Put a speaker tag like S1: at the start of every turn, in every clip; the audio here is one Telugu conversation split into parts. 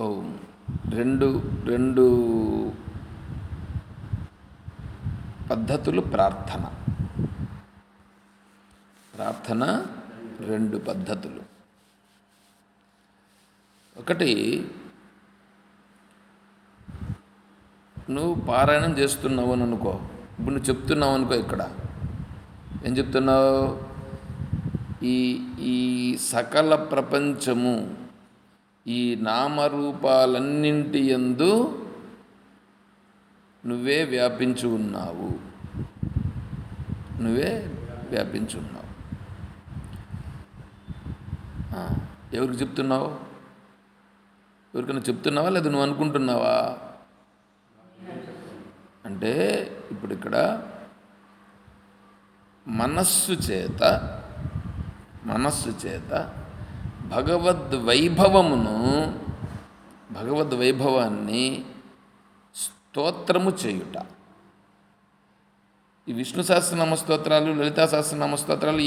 S1: ఓ రెండు రెండు పద్ధతులు ప్రార్థన. ప్రార్థన రెండు పద్ధతులు. ఒకటి, నువ్వు పారాయణం చేస్తున్నావు అని అనుకో. ఇప్పుడు నువ్వు చెప్తున్నావు అనుకో. ఇక్కడ ఏం చెప్తున్నావు? ఈ ఈ సకల ప్రపంచము ఈ నామరూపాలన్నింటి యందు నువ్వే వ్యాపించి ఉన్నావు. నువ్వే వ్యాపించి ఉన్నావు. ఎవరికి చెప్తున్నావు? ఎవరికైనా చెప్తున్నావా లేదా నువ్వు అనుకుంటున్నావా? అంటే ఇప్పుడు ఇక్కడ మనస్సు చేత భగవద్వైభవాన్ని స్తోత్రము చేయుట. ఈ విష్ణు సహస్రనామ స్తోత్రాలు, లలితా సహస్రనామ స్తోత్రాలు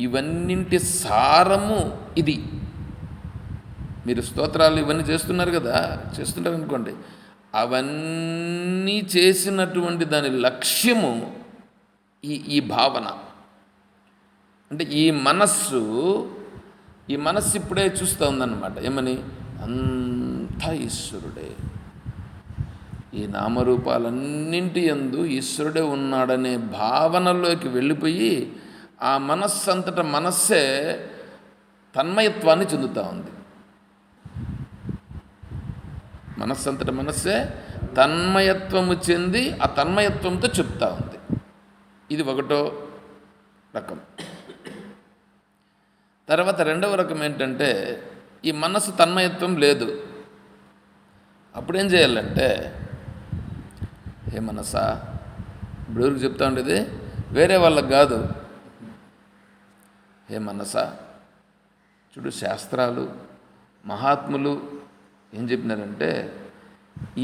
S1: ఇవన్నింటి సారము ఇది. మీరు స్తోత్రాలు ఇవన్నీ చేస్తున్నారు కదా, చేస్తుంటారు అనుకోండి. అవన్నీ చేసినటువంటి దాని లక్ష్యము ఈ భావన. అంటే ఈ మనస్సు ఇప్పుడే చూస్తూ ఉందన్నమాట. ఏమని? అంతా ఈశ్వరుడే, ఈ నామరూపాలన్నింటి యందు ఈశ్వరుడే ఉన్నాడనే భావనలోకి వెళ్ళిపోయి ఆ మనస్సే తన్మయత్వాన్ని చెందుతూ ఉంది. మనస్సే తన్మయత్వము చెంది ఆ తన్మయత్వంతో చెప్తా ఉంది. ఇది ఒకటో రకం. తర్వాత రెండవ రకం ఏంటంటే, ఈ మనస్సు తన్మయత్వం లేదు. అప్పుడేం చేయాలంటే, ఏ మనసా, ఇప్పుడు ఎవరికి చెప్తా ఉండేది? వేరే వాళ్ళకి కాదు. ఏ మనసా, చూడు, శాస్త్రాలు మహాత్ములు ఏం చెప్పినారంటే,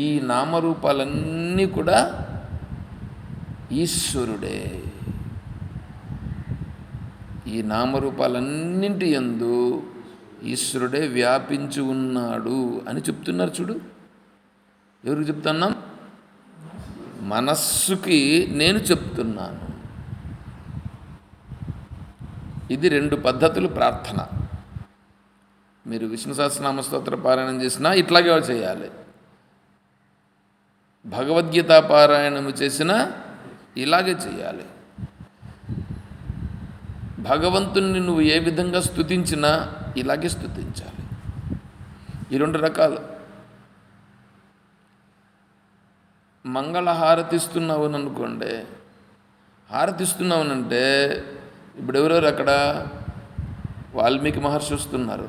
S1: ఈ నామరూపాలన్నీ కూడా ఈశ్వరుడే. ఈ నామరూపాలన్నింటి యందు ఈశ్వరుడే వ్యాపించి ఉన్నాడు అని చెప్తున్నారు. చూడు, ఎవరికి చెప్తున్నాం? మనస్సుకి నేను చెప్తున్నాను. ఇది రెండు పద్ధతులు ప్రార్థన. మీరు విష్ణు సహస్రనామ స్తోత్ర పారాయణం చేసినా ఇట్లాగే చేయాలి. భగవద్గీత పారాయణము చేసినా ఇలాగే చేయాలి. భగవంతుణ్ణి నువ్వు ఏ విధంగా స్తుతించినా ఇలాగే స్తుతించాలి. ఈ రెండు రకాలు. మంగళహారతిస్తున్నావు అనుకోండి. హారతిస్తున్నావునంటే ఇప్పుడు ఎవరెవరు అక్కడ? వాల్మీకి మహర్షి వస్తున్నారు,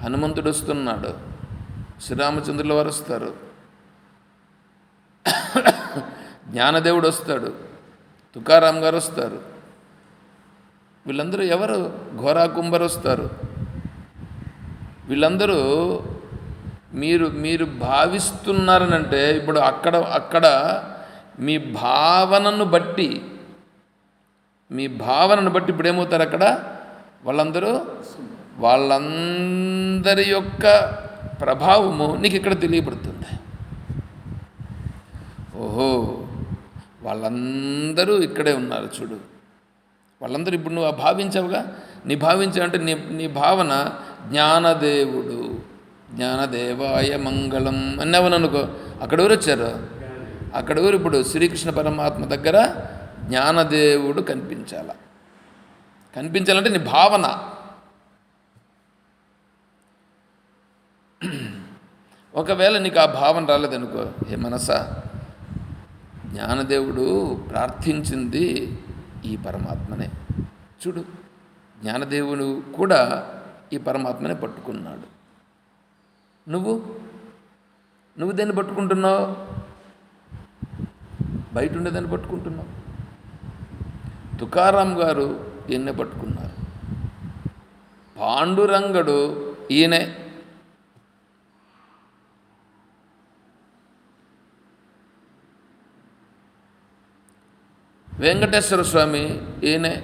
S1: హనుమంతుడు వస్తున్నాడు, శ్రీరామచంద్రుల వారు వస్తారు, జ్ఞానదేవుడు వస్తాడు, తుకారాం గారు వస్తారు. వీళ్ళందరూ ఎవరు? ఘోరా కుంభర్ వస్తారు. వీళ్ళందరూ మీరు భావిస్తున్నారనంటే ఇప్పుడు అక్కడ మీ భావనను బట్టి ఇప్పుడు ఏమవుతారు? అక్కడ వాళ్ళందరి యొక్క ప్రభావము నీకు ఇక్కడ తెలియబడుతుంది. ఓహో, వాళ్ళందరూ ఇక్కడే ఉన్నారు చూడు. వాళ్ళందరూ ఇప్పుడు నువ్వు భావించావుగా. నీ భావించావంటే నీ భావన జ్ఞానదేవుడు, జ్ఞానదేవాయ మంగళం అన్నావననుకో. అక్కడ ఎవరు వచ్చారు? అక్కడ ఎవరు? ఇప్పుడు శ్రీకృష్ణ పరమాత్మ దగ్గర జ్ఞానదేవుడు కనిపించాలంటే నీ భావన. ఒకవేళ నీకు ఆ భావన రాలేదనుకో, ఏ మనసా, జ్ఞానదేవుడు ప్రార్థించింది ఈ పరమాత్మనే. చూడు, జ్ఞానదేవుడు కూడా ఈ పరమాత్మనే పట్టుకున్నాడు. నువ్వు దేన్ని పట్టుకుంటున్నావు? బయట ఉండేదాన్ని పట్టుకుంటున్నావు. తుకారాం గారు ఈయన్నే పట్టుకున్నారు. పాండురంగడు ఈయనే. వెంకటేశ్వర స్వామి ఈయనే.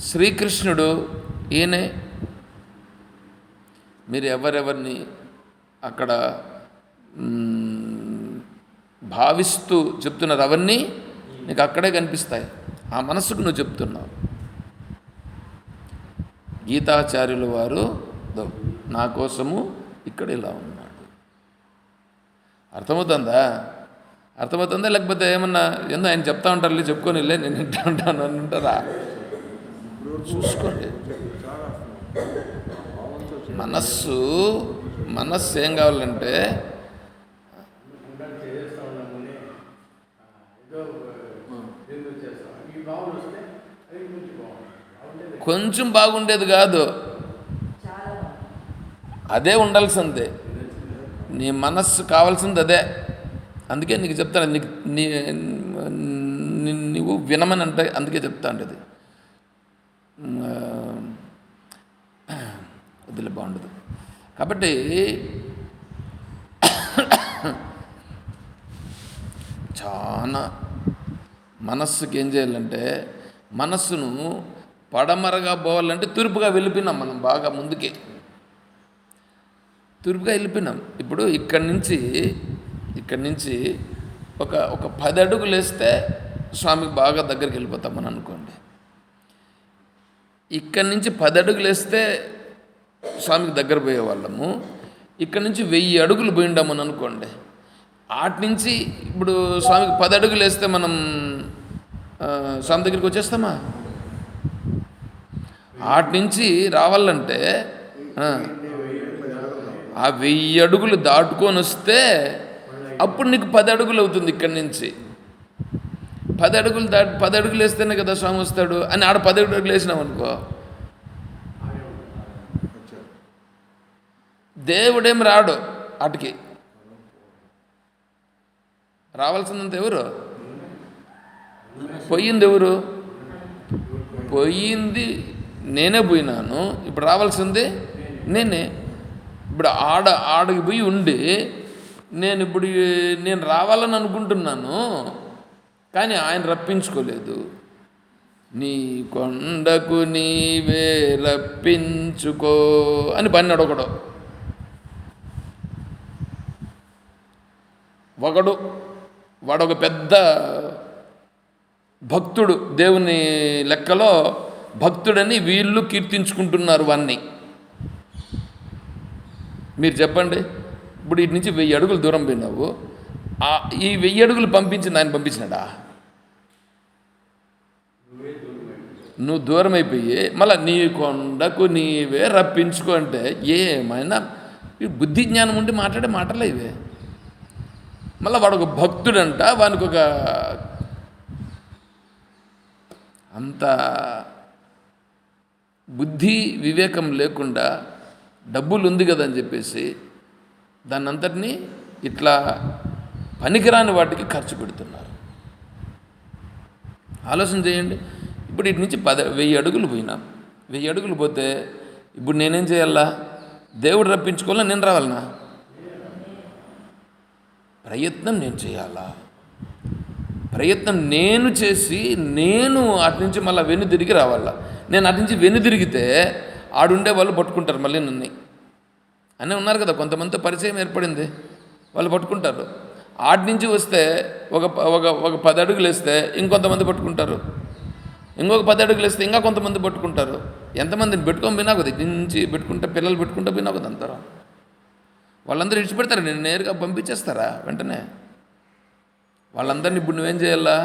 S1: శ్రీకృష్ణుడు ఈయనే. మీరు ఎవరెవరిని అక్కడ భావిస్తూ చెప్తున్నారు అవన్నీ నీకు అక్కడే కనిపిస్తాయి. ఆ మనస్సుకు నువ్వు చెప్తున్నావు. గీతాచార్యుల వారు నా కోసము ఇక్కడ ఇలా ఉన్నాడు. అర్థమవుతుందా లేకపోతే ఏమన్నా ఏందో ఆయన చెప్తా ఉంటారు, చెప్పుకొని వెళ్ళే నేను వింటా ఉంటాను అని ఉంటారా? చూసుకోండి. మనస్సు ఏం కావాలంటే కొంచెం బాగుండేది కాదు, అదే ఉండాల్సిందే. నీ మనస్సు కావాల్సింది అదే. అందుకే నీకు చెప్తాను, నువ్వు వినమని అంటే అందుకే చెప్తా ఉండేది. వదిలే బాగుండదు. కాబట్టి చాలా మనస్సుకి ఏం చేయాలంటే, మనస్సును పడమరగా పోవాలంటే తూర్పుగా వెళ్ళిపోయినాం మనం. బాగా ముందుకే తూర్పుగా వెళ్ళిపోయినాం. ఇప్పుడు ఇక్కడి నుంచి ఒక 10 అడుగులు వేస్తే స్వామికి బాగా దగ్గరికి వెళ్ళిపోతామని అనుకోండి. ఇక్కడి నుంచి 10 అడుగులు వేస్తే స్వామికి దగ్గర పోయేవాళ్ళము. ఇక్కడి నుంచి 1000 అడుగులు పోయిండామని అనుకోండి. ఆటి నుంచి ఇప్పుడు స్వామికి 10 అడుగులు వేస్తే మనం స్వామి దగ్గరికి వచ్చేస్తామా? ఆటి నుంచి రావాలంటే ఆ 1000 అడుగులు దాటుకొని వస్తే అప్పుడు నీకు 10 అడుగులు అవుతుంది. ఇక్కడి నుంచి 10 అడుగులు వేస్తేనే కదా స్వామి వస్తాడు అని ఆడ 10 అడుగులు వేసినాం అనుకో, దేవుడేం రాడు. అటుకి రావాల్సిందంత ఎవరు? పోయింది ఎవరు? పోయింది నేనే పోయినాను. ఇప్పుడు రావాల్సింది నేనే. ఇప్పుడు ఆడికి పోయి ఉండి నేను రావాలని అనుకుంటున్నాను, కానీ ఆయన రప్పించుకోలేదు. నీ కొండకు నీవే రప్పించుకో అని పన్నాడు వాడొక పెద్ద భక్తుడు, దేవుని లెక్కలో భక్తుడని వీళ్ళు కీర్తించుకుంటున్నారు వాన్ని. మీరు చెప్పండి, ఇప్పుడు ఇటు నుంచి 1000 అడుగులు దూరం పోయినావు, ఈ 1000 అడుగులు పంపించింది ఆయన పంపించినాడా? నువ్వు దూరం అయిపోయి మళ్ళీ నీ కొండకు నీవే రప్పించుకో అంటే ఏమైనా బుద్ధి జ్ఞానం ఉండి మాట్లాడే మాటలే ఇవే. మళ్ళీ వాడు ఒక భక్తుడంట, వానికి ఒక అంత బుద్ధి వివేకం లేకుండా డబ్బులు ఉంది కదా అని చెప్పేసి దాన్ని అంతటినీ ఇట్లా పనికిరాని వాటికి ఖర్చు పెడుతున్నారు. ఆలోచన చేయండి. ఇప్పుడు ఇటు నుంచి 1000 అడుగులు పోయినా, 1000 అడుగులు పోతే ఇప్పుడు నేనేం చేయాలా? దేవుడు రప్పించుకోవాలా, నేను రావాలనా? ప్రయత్నం నేను చేయాలా? ప్రయత్నం నేను చేసి నేను అటు నుంచి మళ్ళీ వెనుదిరిగి రావాలా. నేను అటు నుంచి వెనుదిరిగితే ఆడుండే వాళ్ళు పట్టుకుంటారు మళ్ళీ నన్ను అనే ఉన్నారు కదా, కొంతమందితో పరిచయం ఏర్పడింది, వాళ్ళు పట్టుకుంటారు. ఆటి నుంచి వస్తే ఒక 10 అడుగులు వేస్తే ఇంకొంతమంది పట్టుకుంటారు, ఇంకొక 10 అడుగులు వేస్తే ఇంకా కొంతమంది పట్టుకుంటారు. ఎంతమందిని పెట్టుకొని పోయినా కదా, ఇటు నుంచి పెట్టుకుంటే పిల్లలు పెట్టుకుంటే పోయినా కదా అంటారా? వాళ్ళందరూ ఇడిచిపెడతారు, నేను నేరుగా పంపించేస్తారా వెంటనే? వాళ్ళందరినీ ఇప్పుడు నువ్వేం చేయాలా?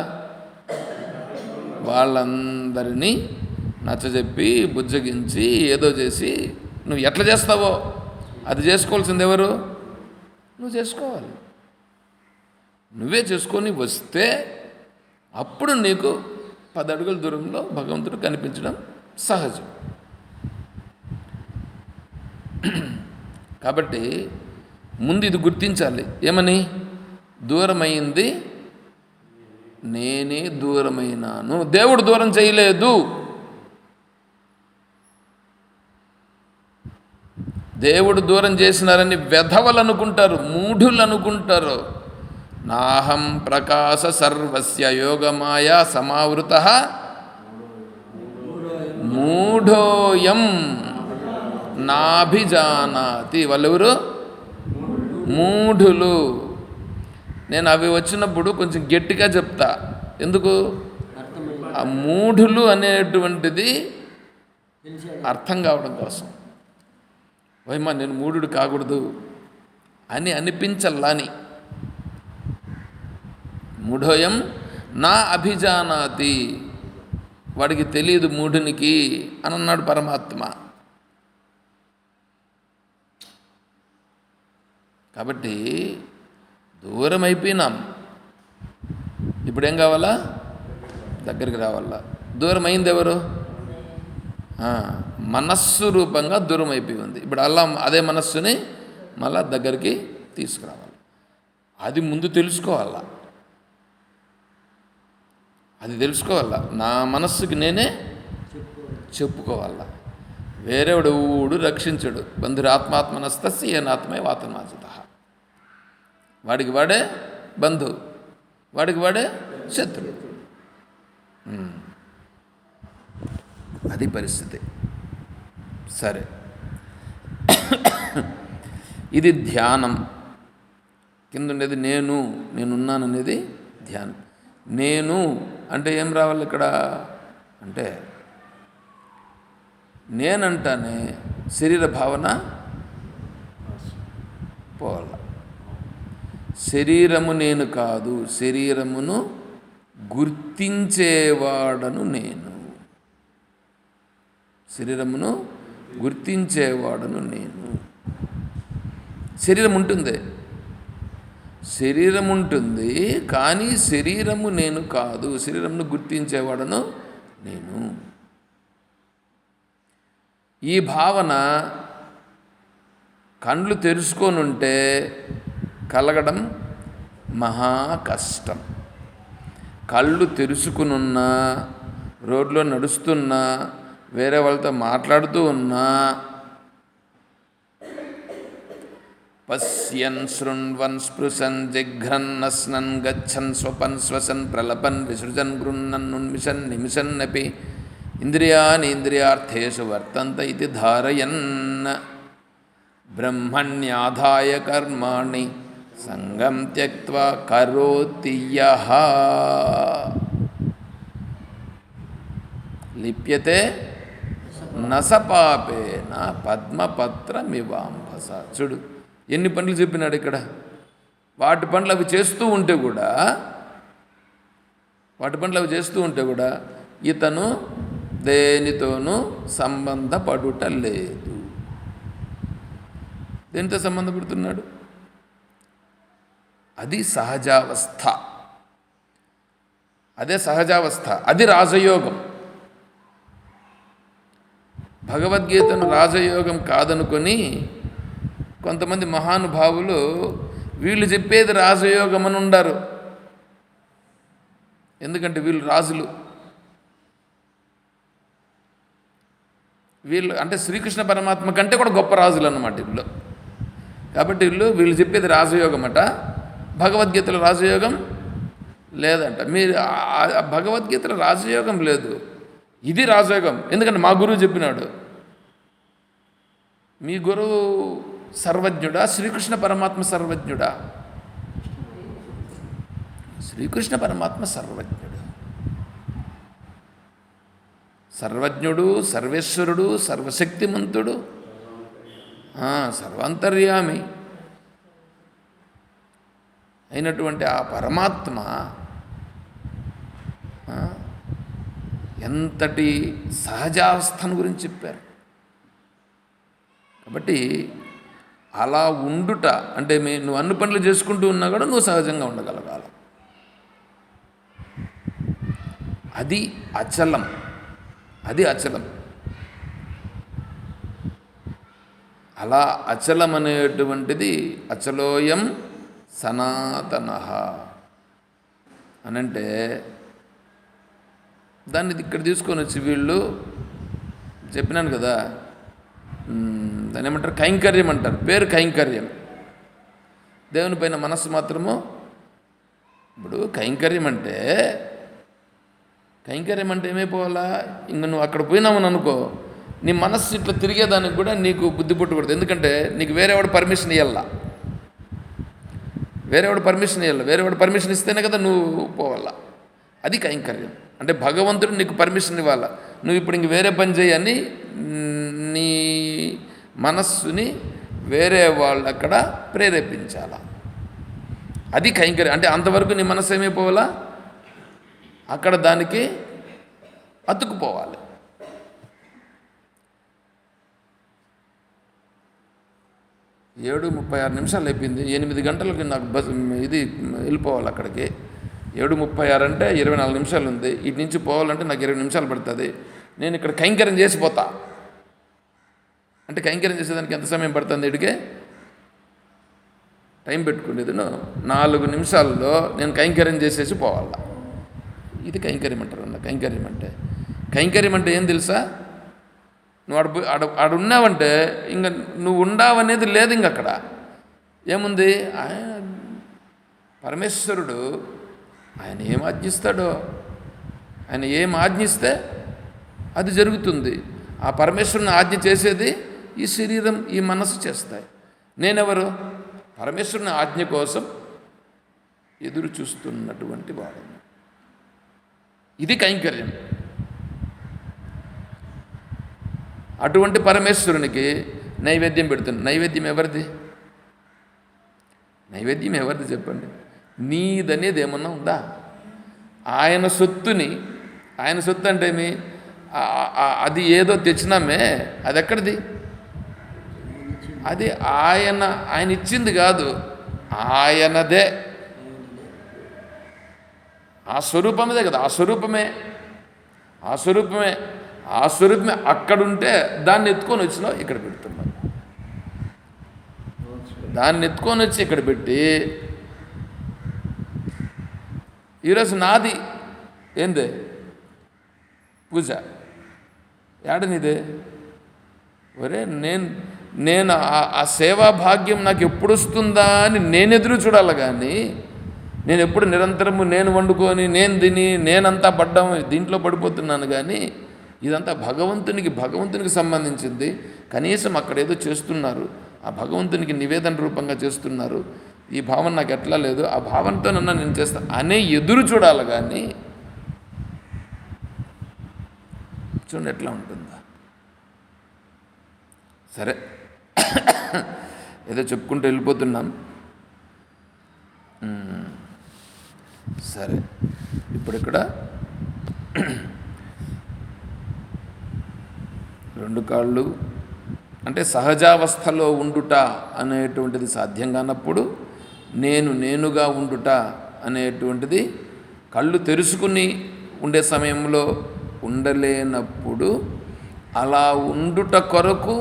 S1: వాళ్ళందరినీ నచ్చజెప్పి బుజ్జగించి ఏదో చేసి నువ్వు ఎట్లా చేస్తావో అది చేసుకోవాల్సింది ఎవరు? నువ్వు చేసుకోవాలి. నువ్వే చేసుకొని వస్తే అప్పుడు నీకు 10 అడుగుల దూరంలో భగవంతుడు కనిపించడం సహజం. కాబట్టి ముందు ఇది గుర్తించాలి. ఏమని? దూరమైంది నేనే దూరమైనాను, దేవుడు దూరం చేయలేదు. దేవుడు దూరం చేసినారని వెధవలు అనుకుంటారు, మూఢులు అనుకుంటారు. నాహం ప్రకాశ సర్వస్య యోగమాయా సమావృత మూఢోయం నాభిజానాతి. వాళ్ళెవరు? మూఢులు. నేను అవి వచ్చినప్పుడు కొంచెం గట్టిగా చెప్తా. ఎందుకు? ఆ మూఢులు అనేటువంటిది అర్థం కావడం కోసం. వైమా నేను మూఢుడు కాకూడదు అని అనిపించల్లాని. మూఢోయం నా అభిజానాతి, వాడికి తెలియదు మూఢునికి అని అన్నాడు పరమాత్మ. కాబట్టి దూరం అయిపోయినాం. ఇప్పుడేం కావాలా? దగ్గరికి రావాలా. దూరం అయింది ఎవరు? మనస్సు రూపంగా దూరం అయిపోయి ఉంది. ఇప్పుడు అలా అదే మనస్సుని మళ్ళా దగ్గరికి తీసుకురావాలి. అది ముందు తెలుసుకోవాలా. అది తెలుసుకోవాలా. నా మనస్సుకి నేనే చెప్పుకోవాలా. వేరేవాడు ఊడు రక్షించడు. బంధురాత్మాత్మనస్తస్య ఏనాత్మే వాతమాచత. వాడికి వాడే బంధు, వాడికి వాడే శత్రువు. అది పరిస్థితి. సరే, ఇది ధ్యానం. కింద ఉండేది నేనున్నాననేది ధ్యానం. నేను అంటే ఏం రావాలి ఇక్కడ అంటే, నేనంటానే శరీర భావన పోవాల. శరీరము నేను కాదు, శరీరమును గుర్తించేవాడను నేను. శరీరమును గుర్తించేవాడను నేను. శరీరం ఉంటుంది, శరీరం ఉంటుంది, కానీ శరీరము నేను కాదు. శరీరమును గుర్తించేవాడను నేను. ఈ భావన కండ్లు తెరుచుకొనుంటే కలగడం మహా కష్టం. కళ్ళు తెరుచుకునున్నా, రోడ్లో నడుస్తున్నా, వేరే వాళ్ళతో మాట్లాడుతూ ఉన్నా, పశ్యన్ శృణ్వన్ స్పృశన్ జిఘ్రన్ నస్నన్ గచ్చన్ స్వపన్ శ్వసన్ ప్రలపన్ విసృజన్ గృహ్ణన్ ఉన్మిషన్ నిమిషన్నపి ఇంద్రియాని ఇంద్రియార్థేషు వర్తంత ఇది ధారయన్ బ్రహ్మణ్యాధాయ కర్మాణి సంగం త్యక్త్వా కరోతి యః లిప్యతే నసపాపేన పద్మపత్రమివాంభస. చూడు ఎన్ని పనులు చెప్పినాడు ఇక్కడ. వాటి పనులు అవి చేస్తూ ఉంటే కూడా ఇతను దేనితోనూ సంబంధపడుట లేదు. దేనితో సంబంధపడుతున్నాడు? అది సహజావస్థ. అదే సహజావస్థ, అది రాజయోగం. భగవద్గీతను రాజయోగం కాదనుకొని కొంతమంది మహానుభావులు వీళ్ళు చెప్పేది రాజయోగం అని ఉండారు. ఎందుకంటే వీళ్ళు రాజులు. వీళ్ళు అంటే శ్రీకృష్ణ పరమాత్మ కంటే కూడా గొప్ప రాజులు అన్నమాట వీళ్ళు. కాబట్టి వీళ్ళు చెప్పేది రాజయోగం అట, భగవద్గీతలో రాజయోగం లేదంట. మీరు భగవద్గీతలో రాజయోగం లేదు, ఇది రాజయోగం. ఎందుకంటే మా గురువు చెప్పినాడు. మీ గురువు సర్వజ్ఞుడా? శ్రీకృష్ణ పరమాత్మ సర్వజ్ఞుడా? శ్రీకృష్ణ పరమాత్మ సర్వజ్ఞుడు. సర్వజ్ఞుడు, సర్వేశ్వరుడు, సర్వశక్తిమంతుడు, సర్వాంతర్యామి అయినటువంటి ఆ పరమాత్మ ఎంతటి సహజావస్థను గురించి చెప్పారు. కాబట్టి అలా ఉండుట అంటే నువ్వు అన్ని పనులు చేసుకుంటూ ఉన్నా కూడా నువ్వు సహజంగా ఉండగలగాలి. అది అచలం. అలా అచలం అనేటువంటిది అచలోయం సనాతన అనంటే దాన్ని ఇక్కడ తీసుకొని వచ్చి వీళ్ళు చెప్పినాను కదా, దాన్ని ఏమంటారు? కైంకర్యం అంటారు. పేరు కైంకర్యం. దేవుని పైన మనస్సు మాత్రము. ఇప్పుడు కైంకర్యం అంటే ఏమైపోవాలా? ఇంక నువ్వు అక్కడ పోయినామని అనుకో, నీ మనస్సు ఇట్లా తిరిగేదానికి కూడా నీకు బుద్ధి పుట్టకూడదు. ఎందుకంటే నీకు వేరేవాడు పర్మిషన్ ఇవ్వాల, వేరేవాడు పర్మిషన్ ఇస్తేనే కదా నువ్వు పోవాలా. అది కైంకర్యం అంటే భగవంతుడు నీకు పర్మిషన్ ఇవ్వాలా, నువ్వు ఇప్పుడు ఇంక వేరే పని చేయని నీ మనస్సుని వేరే వాళ్ళు అక్కడ ప్రేరేపించాల. అది కైంకర్యం అంటే అంతవరకు నీ మనస్సు ఏమైపోవాలా, అక్కడ దానికి అతుక్కుపోవాలి. ఏడు 36 అయిపోయింది. 8 గంటలకి నాకు బస్ ఇది వెళ్ళిపోవాలి అక్కడికి. 7:36 అంటే 24 నిమిషాలు ఉంది. ఇటు నుంచి పోవాలంటే నాకు 20 నిమిషాలు పడుతుంది. నేను ఇక్కడ కైంకర్యం చేసిపోతా అంటే కైంకర్యం చేసేదానికి ఎంత సమయం పడుతుంది? ఇడికే టైం పెట్టుకునేది 4 నిమిషాల్లో నేను కైంకర్యం చేసేసి పోవాలా. ఇది కైంకర్యం అంటారు అన్న. కైంకర్యం అంటే ఏం తెలుసా? నువ్వు ఆడున్నావంటే ఇంకా నువ్వు ఉండావనేది లేదు. ఇంక అక్కడ ఏముంది? ఆయన పరమేశ్వరుడు ఆయన ఏం ఆజ్ఞిస్తాడో, ఆయన ఏం ఆజ్ఞిస్తే అది జరుగుతుంది. ఆ పరమేశ్వరుని ఆజ్ఞ చేసేది ఈ శరీరం, ఈ మనసు చేస్తాయి. నేనెవరు? పరమేశ్వరుని ఆజ్ఞ కోసం ఎదురు చూస్తున్నటువంటి వాడు. ఇది కైంకర్యం. అటువంటి పరమేశ్వరునికి నైవేద్యం పెడుతుంది. నైవేద్యం ఎవరిది చెప్పండి? నీదనేది ఏమన్నా ఉందా? ఆయన సొత్తు అంటే ఏమి? అది ఏదో తెచ్చినామే, అది ఎక్కడిది? అది ఆయన ఇచ్చింది కాదు, ఆయనదే. ఆ స్వరూపమే కదా, ఆ స్వరూపమే అక్కడుంటే దాన్ని ఎత్తుకొని వచ్చినావు, ఇక్కడ పెడుతున్నావు. దాన్ని ఎత్తుకొని వచ్చి ఇక్కడ పెట్టి ఈరోజు నాది ఏందే పూజ ఏడనిదే? ఒరే నేను ఆ సేవా భాగ్యం నాకు ఎప్పుడు వస్తుందా అని నేను ఎదురు చూడాలి. కానీ నేను ఎప్పుడు నిరంతరము నేను వండుకొని నేను తిని నేనంతా పడ్డం దీంట్లో పడిపోతున్నాను. కానీ ఇదంతా భగవంతునికి సంబంధించింది. కనీసం అక్కడ ఏదో చేస్తున్నారు, ఆ భగవంతునికి నివేదన రూపంగా చేస్తున్నారు. ఈ భావన నాకు ఎట్లా లేదు, ఆ భావనతో నేను చేస్తా అనే ఎదురు చూడాలి. కానీ చూడండి ఎట్లా ఉంటుందా. సరే, ఏదో చెప్పుకుంటూ వెళ్ళిపోతున్నాం. సరే, ఇప్పుడు ఇక్కడ 2 కాళ్ళు అంటే సహజావస్థలో ఉండుట అనేటువంటిది సాధ్యం కానప్పుడు, నేనుగా ఉండుట అనేటువంటిది కళ్ళు తెరుచుకుని ఉండే సమయంలో ఉండలేనప్పుడు అలా ఉండుట కొరకు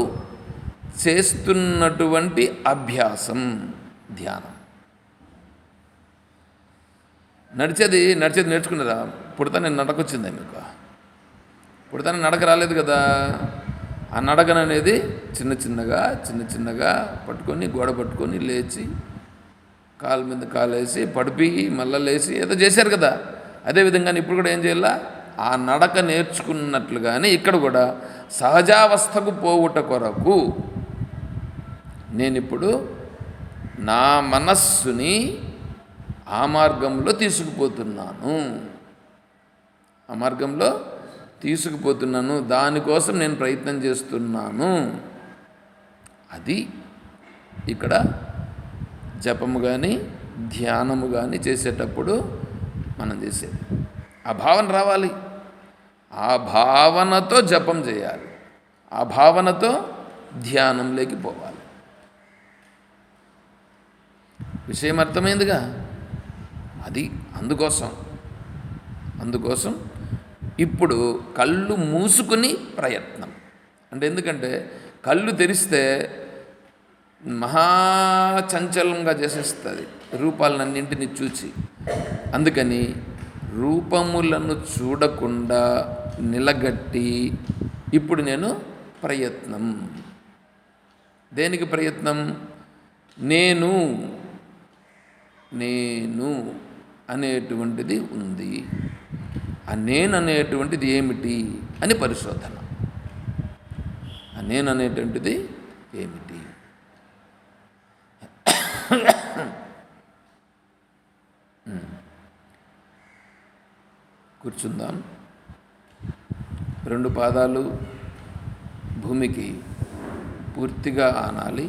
S1: చేస్తున్నటువంటి అభ్యాసం ధ్యానం. నడిచేది నేర్చుకున్నారా? పుడతానే నడకొచ్చిందా మీకు? పుడతానే నడక రాలేదు కదా. ఆ నడకన అనేది చిన్న చిన్నగా పట్టుకొని గోడ పట్టుకొని లేచి కాలు మీద కాలేసి పడిపి మళ్ళీ లేచి ఏదో చేశారు కదా. అదేవిధంగా ఇప్పుడు కూడా ఏం చేయాలా? ఆ నడక నేర్చుకున్నట్లుగానే ఇక్కడ కూడా సహజావస్థకు పోవుట కొరకు నేనిప్పుడు నా మనస్సుని ఆ మార్గంలో తీసుకుపోతున్నాను. దానికోసం నేను ప్రయత్నం చేస్తున్నాను. అది ఇక్కడ జపము కానీ ధ్యానము కానీ చేసేటప్పుడు మనం చేసేది. ఆ భావన రావాలి. ఆ భావనతో జపం చేయాలి, ఆ భావనతో ధ్యానంలోకి పోవాలి. విషయం అర్థమైందిగా. అది అందుకోసం ఇప్పుడు కళ్ళు మూసుకుని ప్రయత్నం అంటే, ఎందుకంటే కళ్ళు తెరిస్తే మహాచంచలంగా చేసేస్తుంది రూపాలన్నింటినీ చూచి. అందుకని రూపములను చూడకుండా నిలగట్టి ఇప్పుడు నేను ప్రయత్నం. దేనికి ప్రయత్నం? నేను అనేటువంటిది ఉంది. ఆ నేను అనేటువంటిది ఏమిటి అని పరిశోధన. ఆ నేను అనేటువంటిది ఏమిటి? కూర్చుందాం. 2 పాదాలు భూమికి పూర్తిగా ఆనాలి.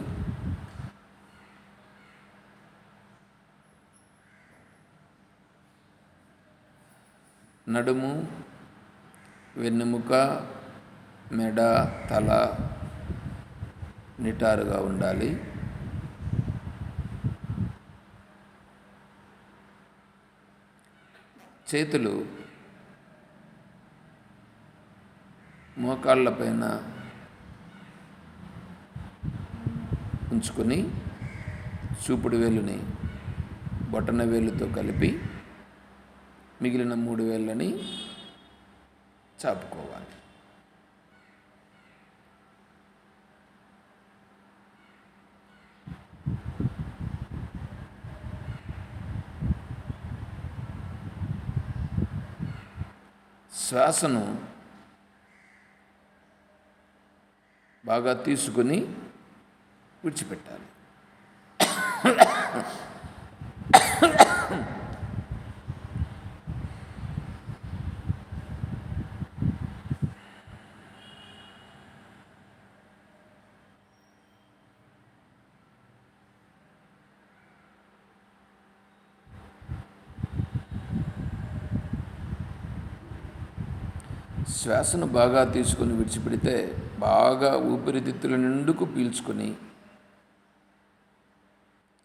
S1: నడుము, వెన్నెముక, మెడ, తల నిటారుగా ఉండాలి. చేతులు మోకాళ్ళ పైన ఉంచుకొని చూపుడు వేలుని బొటన వేలుతో కలిపి మిగిలిన 3 వేళ్ళని చాపుకోవాలి. శ్వాసను బాగా తీసుకుని విడిచిపెట్టాలి. శ్వాసను బాగా తీసుకొని విడిచిపెడితే బాగా ఊపిరితిత్తుల నిండుకు పీల్చుకొని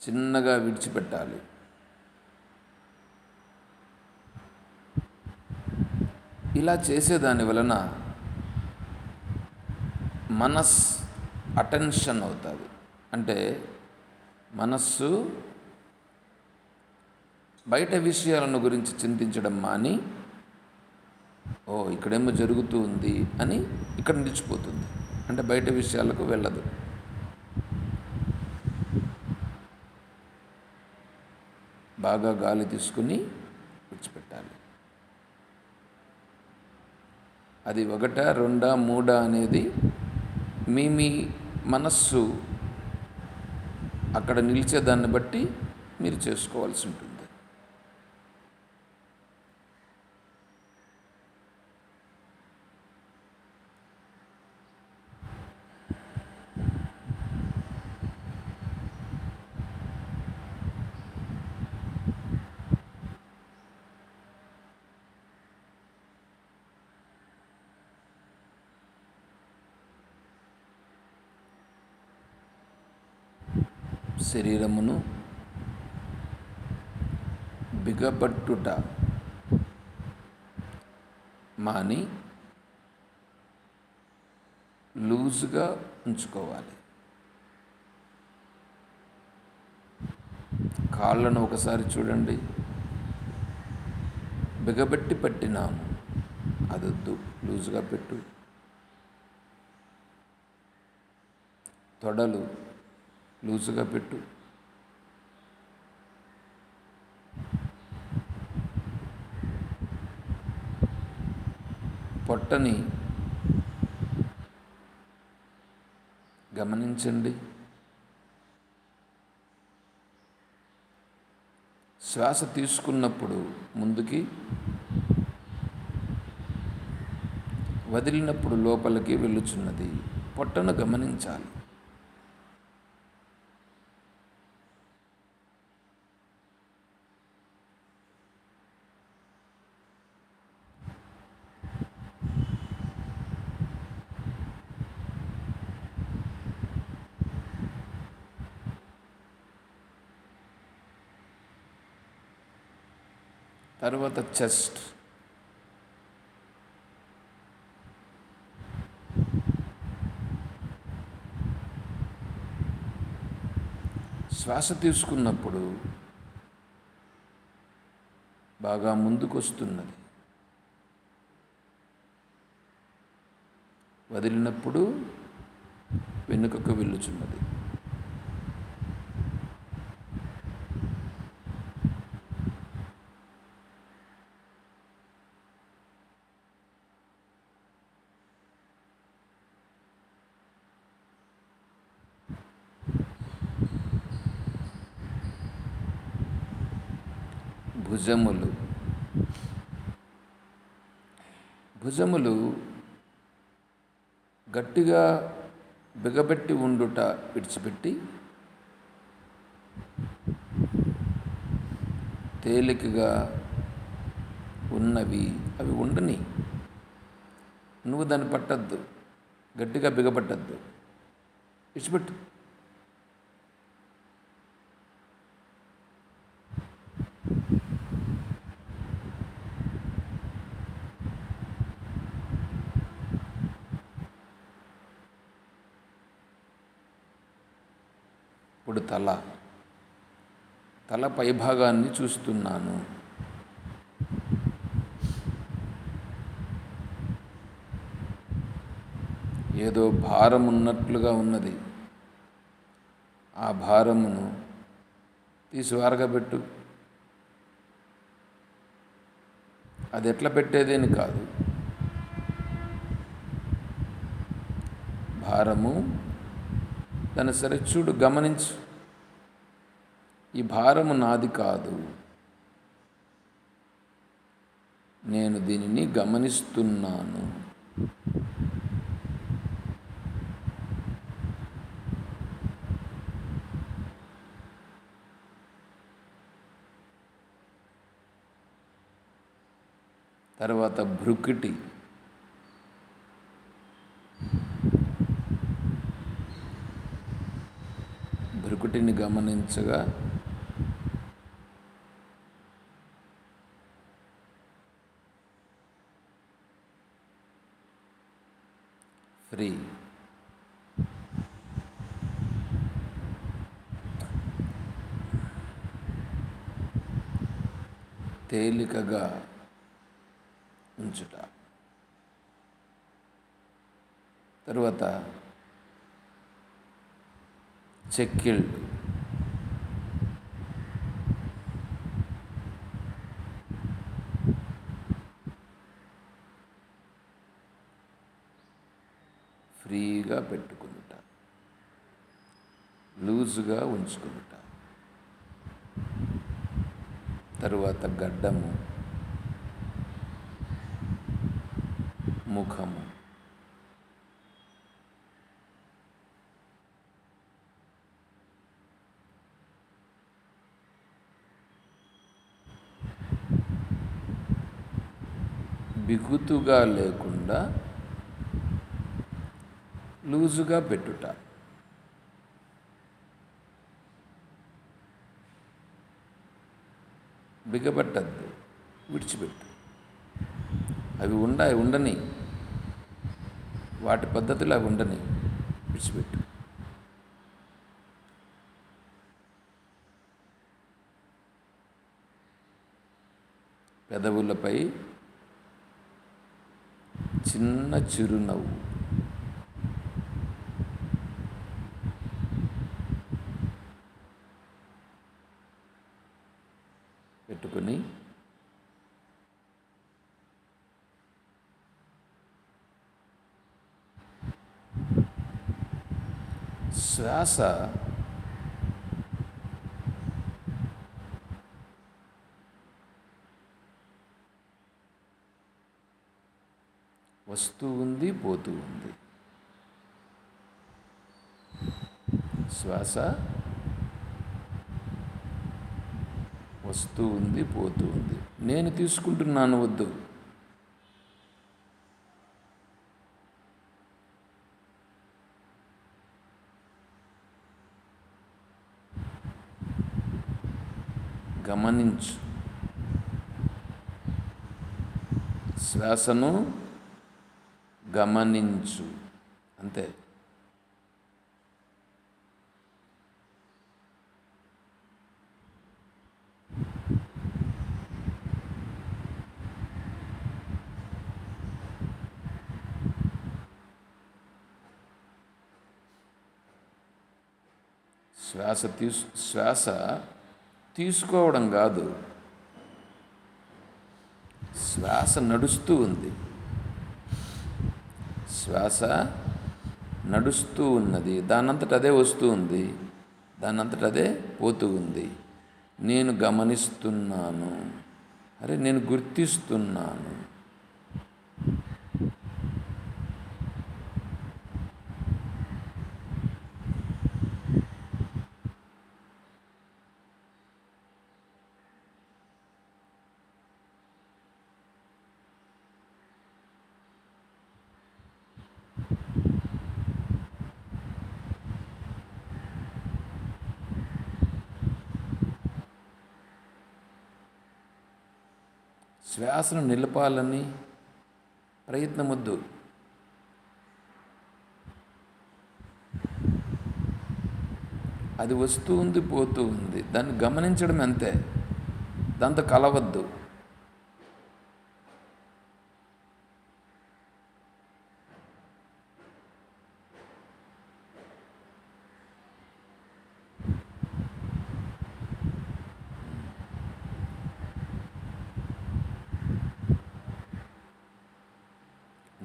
S1: చిన్నగా విడిచిపెట్టాలి. ఇలా చేసేదాని వలన అటెన్షన్ అవుతుంది. అంటే మనస్సు బయట విషయాలను గురించి చింతించడం మాని, ఓ ఇక్కడేమో జరుగుతూ ఉంది అని ఇక్కడ నిలిచిపోతుంది. అంటే బయట విషయాలకు వెళ్ళదు. బాగా గాలి తీసుకుని విడిచిపెట్టాలి. అది 1, 2, 3 అనేది మీ మనస్సు అక్కడ నిలిచేదాన్ని బట్టి మీరు చేసుకోవాల్సి ఉంటుంది. శరీరమును బిగపట్టుట మాని లూజుగా ఉంచుకోవాలి. కాళ్ళను ఒకసారి చూడండి. బిగబెట్టి పట్టినాను, అదొద్దు, లూజుగా పెట్టు. తొడలు లూజుగా పెట్టు. పొట్టని గమనించండి. శ్వాస తీసుకున్నప్పుడు ముందుకి, వదిలినప్పుడు లోపలికి వెళ్ళుచున్నది. పొట్టను గమనించాలి. తర్వాత చెస్ట్, శ్వాస తీసుకున్నప్పుడు బాగా ముందుకొస్తున్నది, వదిలినప్పుడు వెనుకకు వెళ్ళుచున్నది. భుజములు. భుజములు గట్టిగా బిగబెట్టి ఉండుట విడిచిపెట్టి తేలికగా ఉన్నవి అవి ఉండని. నువ్వు దాన్ని పట్టద్దు, గట్టిగా బిగపట్టద్దు, విడిచిపెట్టు. ఇప్పుడు తల పైభాగాన్ని చూస్తున్నాను. ఏదో భారం ఉన్నట్లుగా ఉన్నది. ఆ భారమును తీసి వారగబెట్టు. అది ఎట్లా పెట్టేదేని కాదు. భారము దాన్ని సరే చూడు, గమనించు. ఈ భారము నాది కాదు, నేను దీనిని గమనిస్తున్నాను. తర్వాత భృకుటి. భృకుటిని గమనించగా ఫ్రీ. తేలికగా ఉంచుట. తరువాత చెక్కిళ్ళు. ఫ్రీగా పెట్టుకునుట, లూజుగా ఉంచుకునుట. తరువాత గడ్డము, ముఖము. బిగుతుగా లేకుండా లూజుగా పెట్టుట. బిగబట్టద్దు, విడిచిపెట్టు. అవి ఉండని, వాటి పద్ధతులు అవి ఉండని, విడిచిపెట్టు. పెదవులపై చిన్న చిరునవ్వు. పెట్టుకుని శ్వాస వస్తూ ఉంది, పోతూ ఉంది. శ్వాస వస్తూ ఉంది, పోతూ ఉంది. నేను తీసుకుంటున్నాను వద్దు. గమనించు. శ్వాసను గమనించు, అంతే. శ్వాస తీసుకోవడం కాదు, శ్వాస నడుస్తూ ఉంది. శ్వాస నడుస్తూ ఉన్నది, దానంతట అదే వస్తూ ఉంది, దానంతట అదే పోతూ ఉంది. నేను గమనిస్తున్నాను, అరే నేను గుర్తిస్తున్నాను. శ్వాసను నిలపాలని ప్రయత్నమొద్దు. అది వస్తూ ఉంది, పోతూ ఉంది, దాన్ని గమనించడం అంతే, దాంతో కలవద్దు.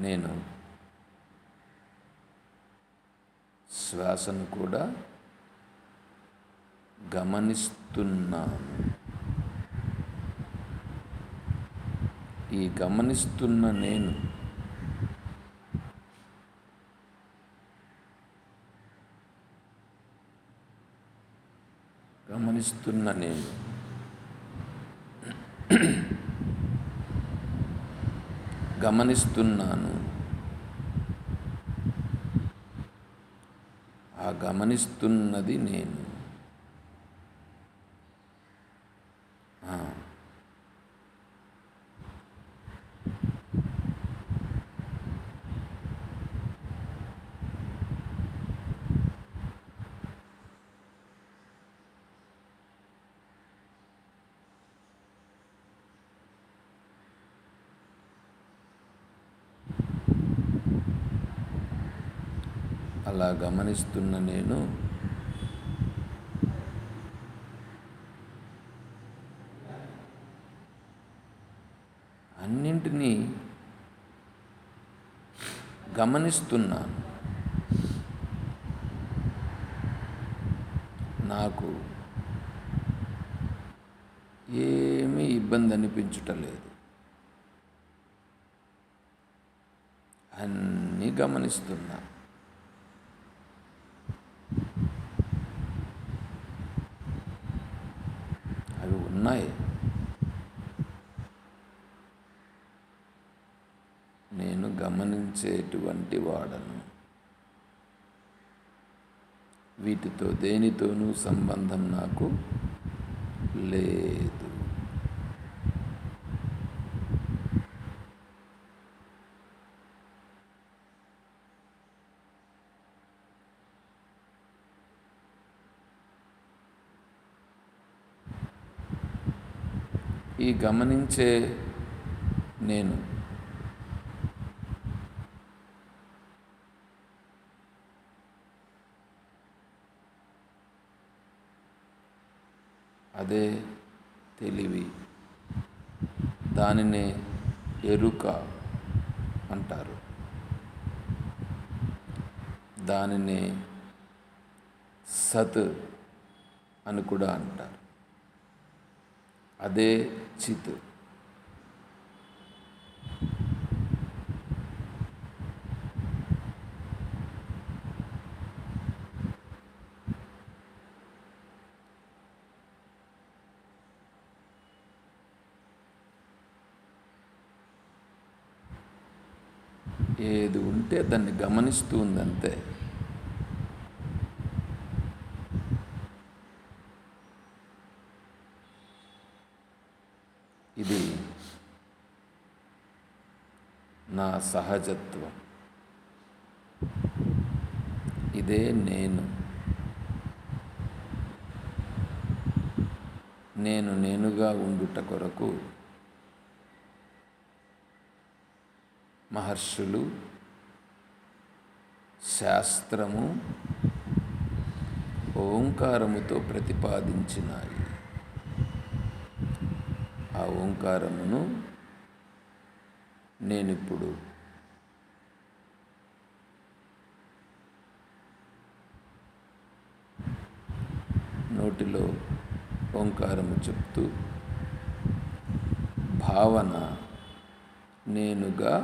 S1: నేను శ్వాసను కూడా గమనిస్తున్నాను. ఈ గమనిస్తున్న నేను గమనిస్తున్నాను. ఆ గమనిస్తున్నది నేను. అలా గమనిస్తున్న నేను అన్నింటినీ గమనిస్తున్నాను. నాకు ఏమీ ఇబ్బంది అనిపించుటలేదు. అన్నీ గమనిస్తున్నా. అవి ఉన్నాయి. నేను గమనించేటువంటి వాడను. వీటితో దేనితోనూ సంబంధం నాకు లేదు. ఈ గమనించే నేను అదే తెలివి. దానినే ఎరుక అంటారు. దానినే సత్ అని కూడా అంటారు. అదే చిత్. ఏది ఉంటే దాన్ని గమనిస్తూ ఉందంతే. ఇది నా సహజత్వం. ఇదే నేను. నేను నేనుగా ఉండుట కొరకు మహర్షులు శాస్త్రము ఓంకారముతో ప్రతిపాదించినాయి. ఆ ఓంకారమును నేనిప్పుడు నోటిలో ఓంకారము చెప్తూ భావన నేనుగా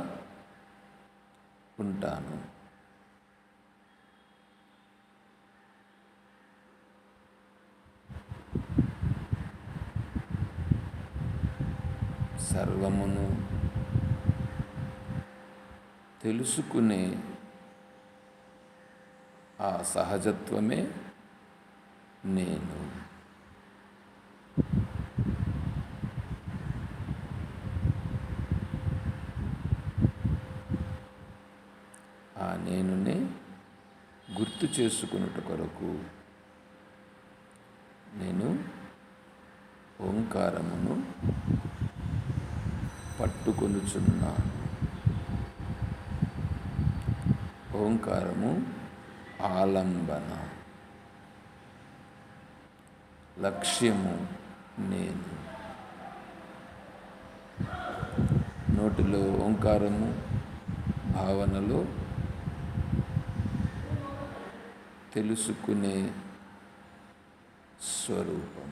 S1: ఉంటాను. సర్వమును తెలుసుకునే ఆ సహజత్వమే నేను. ఆ నేనునే గుర్తు చేసుకున్నట కొరకు నేను ఓంకారమును పట్టుకొనుచున్నాను. ఓంకారము ఆలంబన, లక్ష్యము నేను. నోటిలో ఓంకారము, భావనలో తెలుసుకునే స్వరూపం.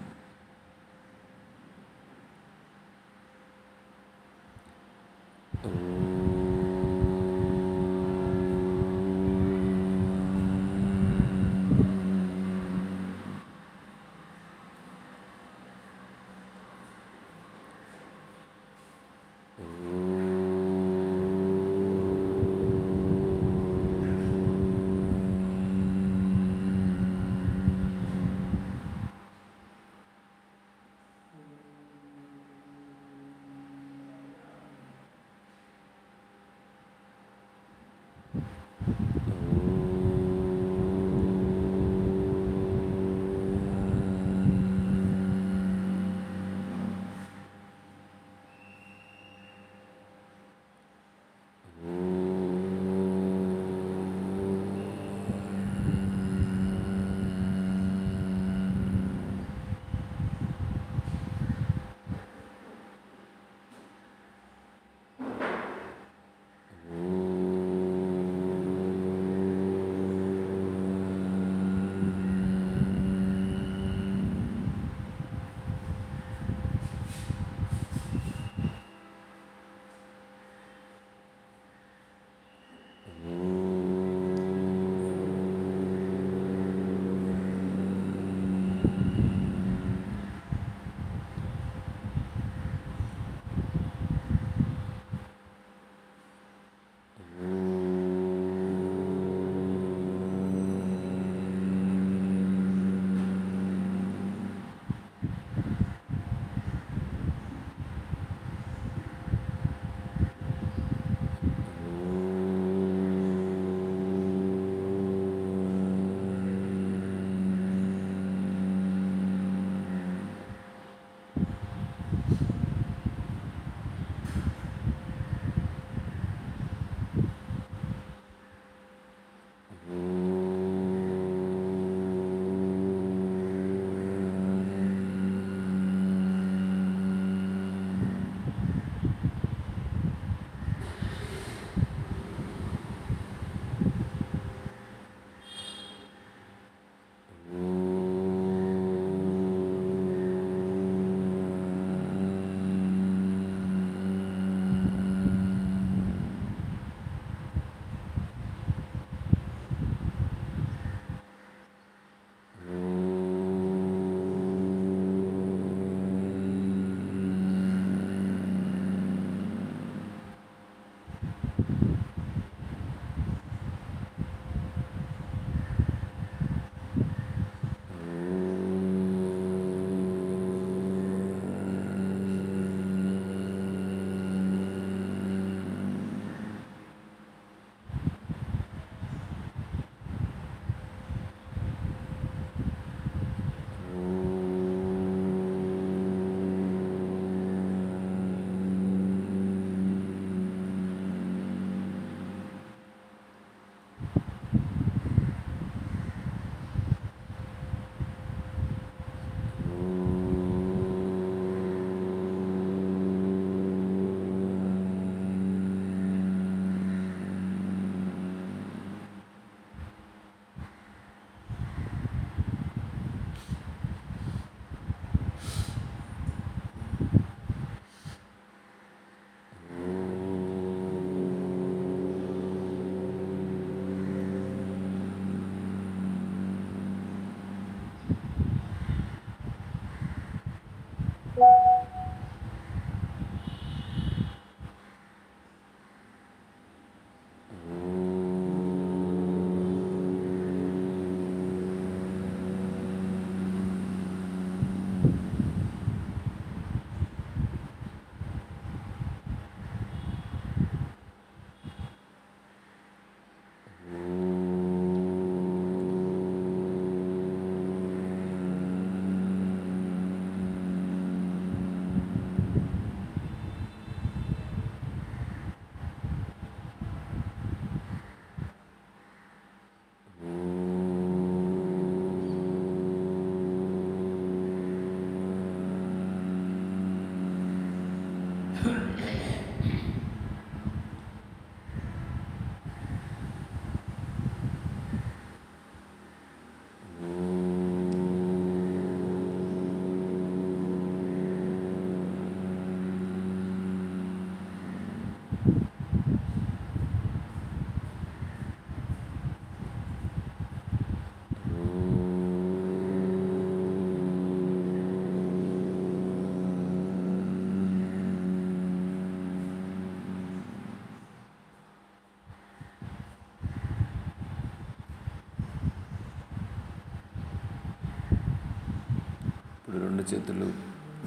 S1: ఇప్పుడు రెండు చేతులు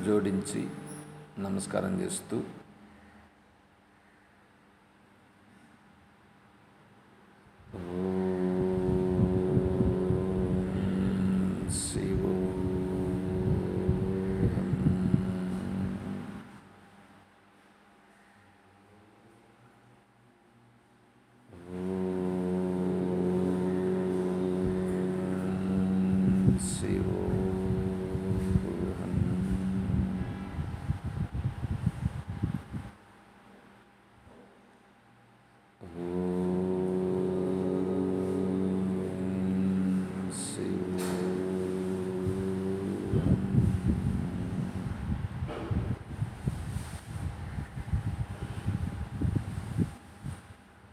S1: జోడించి నమస్కారం చేస్తూ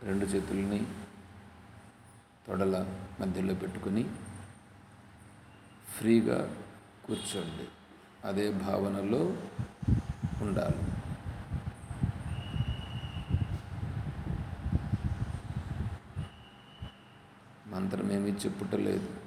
S1: రెండు చేతుల్ని తొడల మధ్యలో పెట్టుకుని ఫ్రీగా కూర్చోండి. అదే భావనలో ఉండాలి. మంత్రం ఏమీ చెప్పుటలేదు.